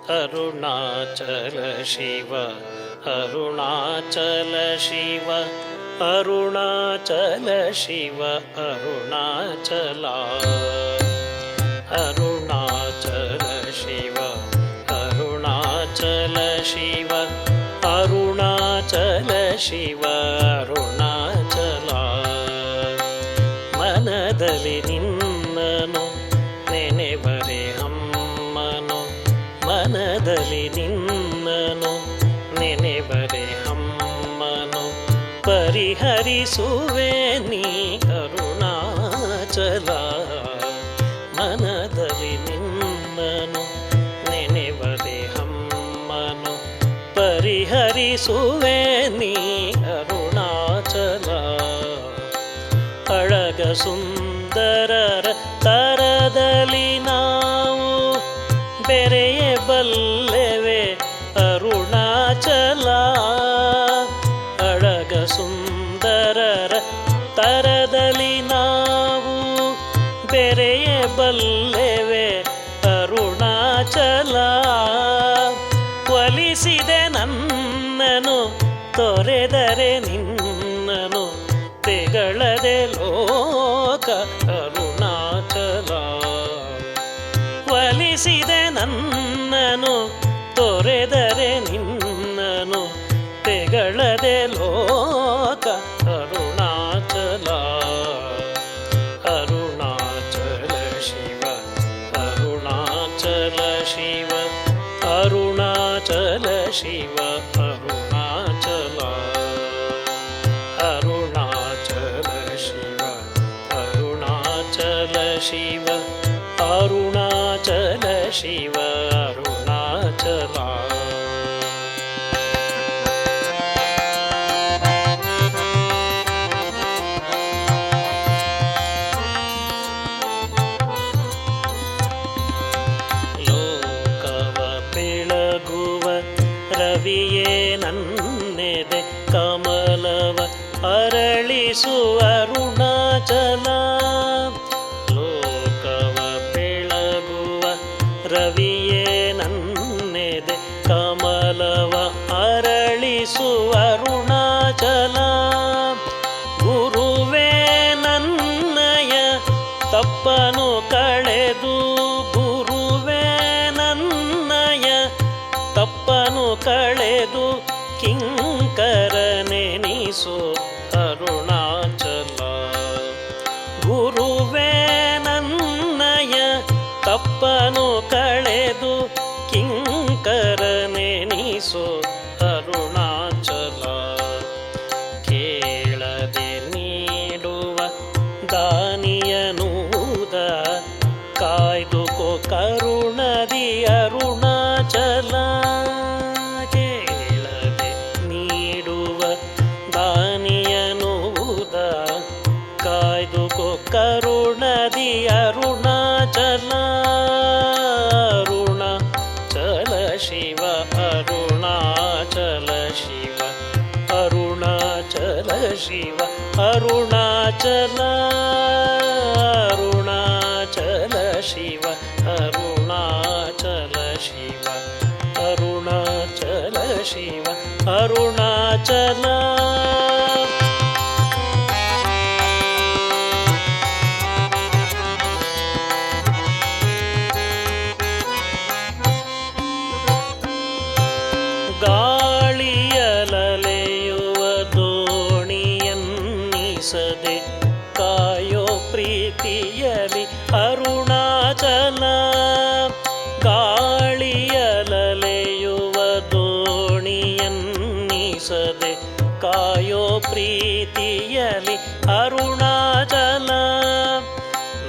ಅರುಣಾಚಲ ಶಿವ ಅರುಣಾಚಲ ಶಿವ ಅರುಣಾಚಲ ಶಿವ ಅರುಣಾಚಲ ಅರುಣಾಚಲ ಶಿವ ಅರುಣಾಚಲ ಶಿವ ಅರುಣಾಚಲ ಶಿವ ಅರುಣಾಚಲ ಮನದಲ್ಲಿ ನಿನ್ನನು ನೆನೆವರೆ ಅಮ್ಮನು ಮನದಲ್ಲಿ ನಿನ್ನನು ನೆನೆವರೆ ಅಮ್ಮನು ಪರಿಹರಿಸುವೆ ನೀ ಅರುಣಾಚಲ ಮನದಲ್ಲಿ ನಿನ್ನನು ನೆನೆವರೆ ಅಮ್ಮನು ಪರಿಹರಿಸುವೆ ನೀ ಅರುಣಾಚಲ ಅಳಗ ಸುಂದರರ ತರದಲ್ಲಿ ನಾವು ಬೆರೆಯಬಲ್ಲೆವೆ ಅರುಣಾಚಲ ಅಳಗ ಸುಂದರರ ತರದಲ್ಲಿ ನಾವು ಬೆರೆಯಬಲ್ಲೆವೆ ಅರುಣಾಚಲ ಒಲಿಸಿದೆ ನನ್ನನು ತೊರೆದರೆ ನಿನ್ನನು ತೆಗಳದೆ ಲೋಕ ಅರುಣಾಚಲ ಒಲಿಸಿದೆ ನನ್ನನು ತೊರೆದರೆ ನಿನ್ನನು ತೆಗಳದೆ ಲೋಕ ಅರುಣಾಚಲ ಅರುಣಾಚಲ ಶಿವ ಅರುಣಾಚಲ ಶಿವ ಅರುಣಾಚಲ ಶಿವ ಅರುಣಾಚಲ ಅರುಣಾಚಲ ಶಿವ ಅರುಣಾಚಲ ಶಿವ ಅರುಣಾಚಲ ಶಿವ ಅರುಣಾಚಲ ಲೋಕವ ಬೆಳಗುವ ರವಿಯೇ ನನ್ನೆದೆ ಕಮಲವ ಅರಳಿಸುವ ಅರುಣಾಚಲ ಲೋಕವ ಬೆಳಗುವ ರವಿಯೇ ನನ್ನೆದೆ ಕಮಲವ ಅರಳಿಸುವ ಅರುಣಾಚಲ ಗುರುವೇ ನನ್ನಯ ತಪ್ಪನು ಕಳೆದು ಗುರುವೇ ನನ್ನಯ ತಪ್ಪನು ಕಳೆದು ಕಿಂಕರನೆನಿಸು ಅರುಣಾಚಲ ಗುರುವೇ ನನ್ನಯ ತಪ್ಪನು ಕಳೆದು ಕಿಂಕರನೆನಿಸು ಅರುಣಾಚಲ ಕೇಳದೆ ನೀಡುವ ದಾನಿಯನೂದ ಕಾಯ್ದುಕೋ ಕರುಣದಿ ಅರುಣಾಚಲ ಕೇಳದೆ ನೀಡುವ ದಾನಿಯನೂದ ಕಾಯ್ದುಕೋ ಕರುಣದಿ ಅರುಣಾಚಲ ಅರುಣಾಚಲ ಶಿವ ಅರುಣಾಚಲ ಶಿವ ಅರುಣಾಚಲ ಶಿವ ಅರುಣಾಚಲ ಅರುಣಾಚಲ ಶಿವ ಅರುಣಾಚಲ ಶಿವ ಅರುಣಾಚಲ ಶಿವ ಅರುಣಾಚಲ ಗಾಳಿಯಲಲೆಯುವ ದೋಣಿಯನ್ನಿಸದೆ ಕಾಯೋ ಪ್ರೀತಿಯಲಿ ಅರುಣಾಚಲ ಗಾಳಿಯಲಲೆಯುವ ದೋಣಿಯನ್ನಿಸದೆ ಕಾಯೋ ಪ್ರೀತಿಯಲಿ ಅರುಣಾಚಲ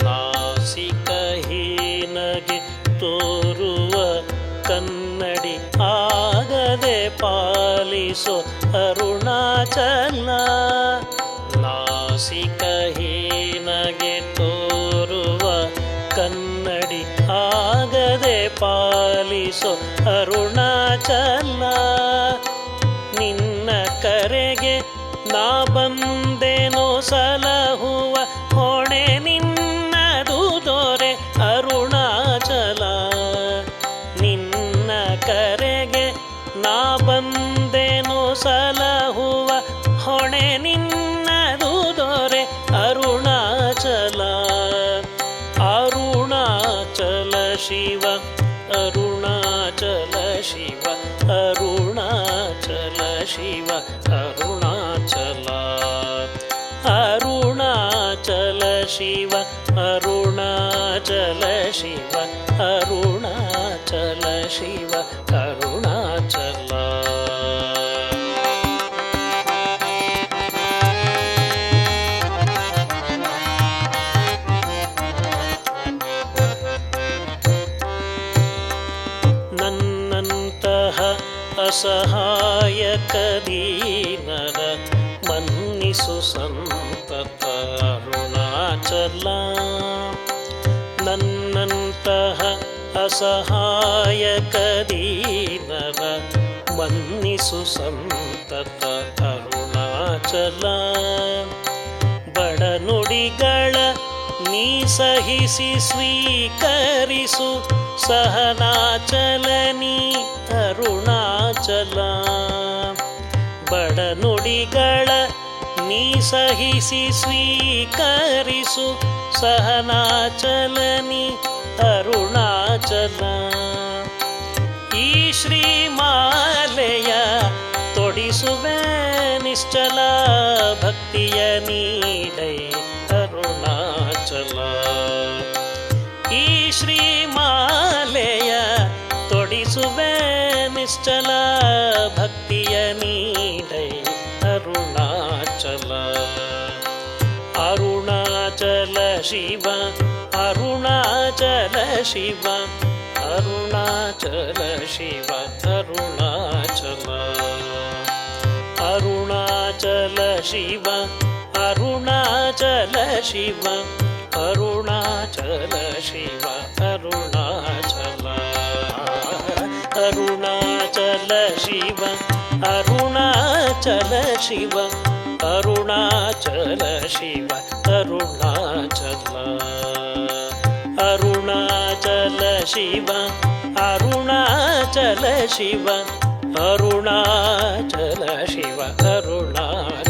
ನಾಸಿಕ ಹೀನಗೆ ತೋರುವ ಕನ್ನಡಿ ಆಗದೆ ಪಾಲಿಸೋ ಅರುಣಾಚಲ ನಾಸಿಕ ಹೀನಗೆ ತೋರುವ ಕನ್ನಡಿ ಆಗದೆ ಪಾಲಿಸೋ ಅರುಣಾಚಲ ನಿನ್ನ ಕರೆಗೆ ನಾ ಬಂದೆನೋ ಸಲಹುವ ಹೊಣೆ ನಿನ್ನದು ದೊರೆ ಅರುಣಾಚಲ ನಿನ್ನ ಶಿವ ಅರುಣಾಚಲ ಶಿವ ಅರುಣಾಚಲ ಶಿವ ಅರುಣಾಚಲ ಅರುಣಾಚಲ ಶಿವ ಅರುಣಾಚಲ ಶಿವ ಅರುಣಾಚಲ ಶಿವ ಅರುಣಾಚಲ ನನ್ನಂತಹ ಅಸಹಾಯಕ ದೀನರ ಮನ್ನಿಸು ಸಂತತ ಅರುಣಾಚಲ ನನ್ನಂತಹ ಅಸಹಾಯಕ ದೀನರ ಮನ್ನಿಸು ಸಂತತ ಅರುಣಾಚಲ ಬಡನುಡಿಗಳ ನೀ ಸಹಿಸಿ ಸ್ವೀಕರಿಸು ಸಹನಾಚಲನಿ ಅರುಣಾಚಲ ಬಡನುಡಿಗಳ ನೀ ಸಹಿಸಿ ಸ್ವೀಕರಿಸು ಸಹನಾಚಲನಿ ಅರುಣಾಚಲ ಈ ಶ್ರೀಮಾಲೆಯ ತೊಡಿಸುವೆ ನಿಶ್ಚಲ ಭಕ್ತಿಯ ನೀಡೈ ಅರುಣಾಚಲ ಈ ಶ್ರೀಮಾಲೆಯ ತೊಡಿಸುವೆ ನಿಶ್ಚಲ ಭಕ್ತಿಯ ನೀಡೈ ಅರುಣಾಚಲ ಅರುಣಾಚಲ ಶಿವ ಅರುಣಾಚಲ ಶಿವ ಅರುಣಾಚಲ ಶಿವ ಅರುಣಾಚಲ ಅರುಣಾಚಲ ಶಿವ ಅರುಣಾಚಲ ಶಿವ ಅರುಣಾಚಲ ಶಿವ ಅರುಣಾಚಲ ಅರುಣಾಚಲ ಶಿವ ಅರುಣಾಚಲ ಶಿವ ಅರುಣಾಚಲ ಶಿವ ಅರುಣಾಚಲ ಅರುಣಾಚಲ ಶಿವ ಅರುಣಾಚಲ ಶಿವ ಅರುಣಾಚಲ ಶಿವ ಅರುಣಾಚಲ